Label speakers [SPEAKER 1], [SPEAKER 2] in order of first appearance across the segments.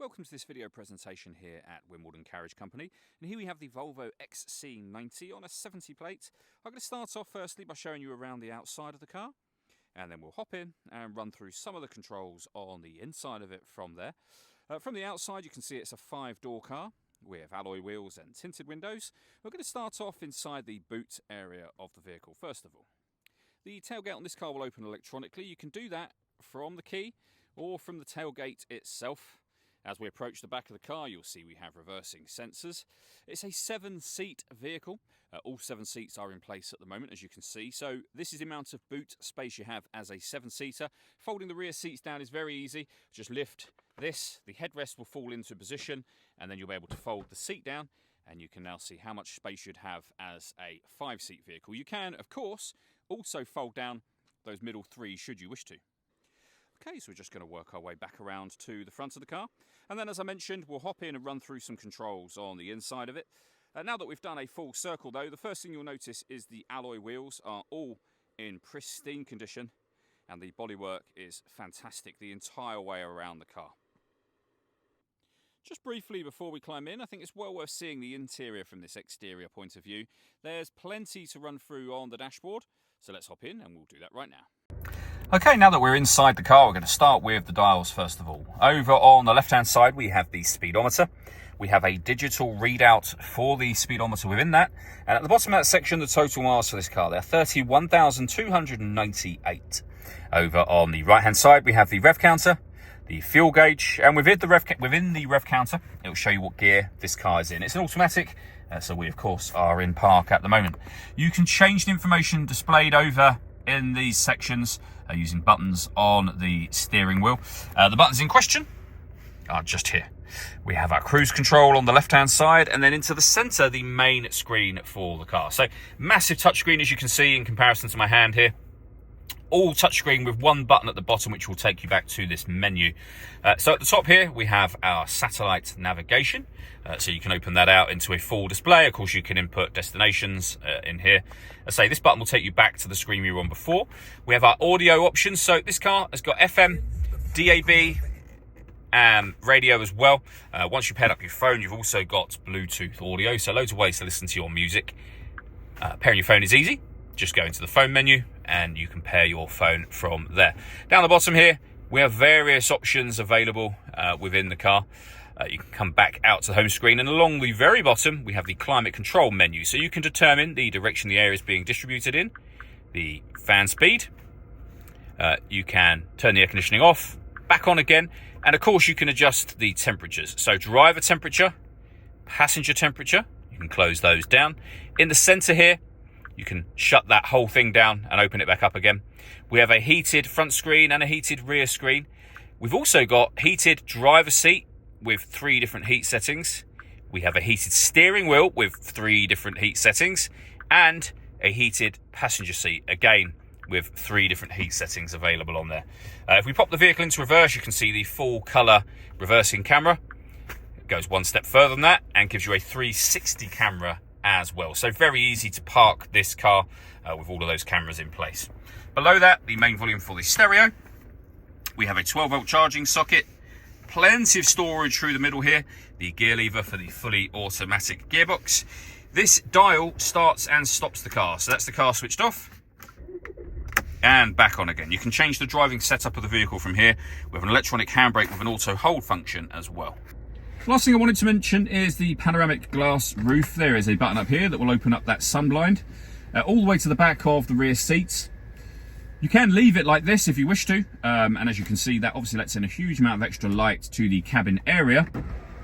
[SPEAKER 1] Welcome to this video presentation here at Wimbledon Carriage Company, and here we have the Volvo XC90 on a 70 plate. I'm going to start off firstly by showing you around the outside of the car, and then we'll hop in and run through some of the controls on the inside of it from there. From the outside you can see it's a 5-door car with alloy wheels and tinted windows. We're going to start off inside the boot area of the vehicle first of all. The tailgate on this car will open electronically. You can do that from the key or from the tailgate itself. As we approach the back of the car, you'll see we have reversing sensors. It's a 7-seat vehicle. All 7 seats are in place at the moment, as you can see. So this is the amount of boot space you have as a 7-seater. Folding the rear seats down is very easy. Just lift this, the headrest will fall into position, and then you'll be able to fold the seat down, and you can now see how much space you'd have as a 5-seat vehicle. You can, of course, also fold down those middle 3 should you wish to. Okay, so we're just going to work our way back around to the front of the car. And then, as I mentioned, we'll hop in and run through some controls on the inside of it. Now that we've done a full circle, though, the first thing you'll notice is the alloy wheels are all in pristine condition. And the bodywork is fantastic the entire way around the car. Just briefly before we climb in, I think it's well worth seeing the interior from this exterior point of view. There's plenty to run through on the dashboard. So let's hop in and we'll do that right now. Okay, now that we're inside the car, we're going to start with the dials first of all. Over on the left-hand side, we have the speedometer. We have a digital readout for the speedometer within that. And at the bottom of that section, the total miles for this car, they're 31,298. Over on the right-hand side, we have the rev counter, the fuel gauge, and within the rev counter, it will show you what gear this car is in. It's an automatic, so we, of course, are in park at the moment. You can change the information displayed over in these sections using buttons on the steering wheel. The buttons in question are just here. We have our cruise control on the left hand side, and then into the center the main screen for the car. So massive touchscreen, as you can see in comparison to my hand here. All touchscreen with one button at the bottom which will take you back to this menu. So at the top here we have our satellite navigation, so you can open that out into a full display. Of course you can input destinations in here. I say this button will take you back to the screen we were on before. We have our audio options, so this car has got FM, DAB and radio as well. Once you've paired up your phone, you've also got Bluetooth audio, so loads of ways to listen to your music. Pairing your phone is easy. Just go into the phone menu and you can pair your phone from there. Down the bottom here, we have various options available within the car. You can come back out to the home screen, and along the very bottom, we have the climate control menu. So you can determine the direction the air is being distributed in, the fan speed. You can turn the air conditioning off, back on again, and of course you can adjust the temperatures. So driver temperature, passenger temperature, you can close those down. In the center here, you can shut that whole thing down and open it back up again. We have a heated front screen and a heated rear screen. We've also got heated driver's seat with 3 different heat settings. We have a heated steering wheel with 3 different heat settings, and a heated passenger seat, again with 3 different heat settings available on there. If we pop the vehicle into reverse, you can see the full color reversing camera. It goes one step further than that and gives you a 360 camera as well. So very easy to park this car with all of those cameras in place. Below that, the main volume for the stereo. We have a 12-volt charging socket. Plenty of storage through the middle here. The gear lever for the fully automatic gearbox. This dial starts and stops the car. So that's the car switched off and back on again. You can change the driving setup of the vehicle from here with an electronic handbrake with an auto hold function as well. Last thing I wanted to mention is the panoramic glass roof. There is a button up here that will open up that sunblind all the way to the back of the rear seats. You can leave it like this if you wish to, and as you can see, that obviously lets in a huge amount of extra light to the cabin area,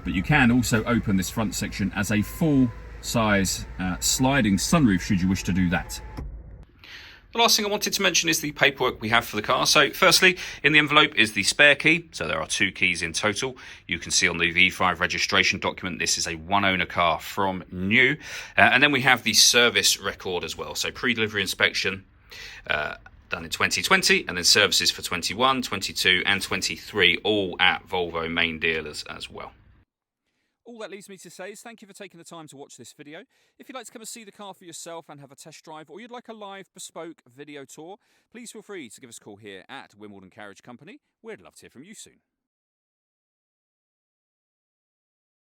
[SPEAKER 1] but you can also open this front section as a full-size sliding sunroof should you wish to do that. The last thing I wanted to mention is the paperwork we have for the car. So firstly, in the envelope is the spare key. So there are 2 keys in total. You can see on the V5 registration document, this is a 1-owner car from new. And then we have the service record as well. So pre-delivery inspection done in 2020, and then services for 21, 22 and 23, all at Volvo main dealers as well. All that leaves me to say is thank you for taking the time to watch this video. If you'd like to come and see the car for yourself and have a test drive, or you'd like a live bespoke video tour, please feel free to give us a call here at Wimbledon Carriage Company. We'd love to hear from you soon.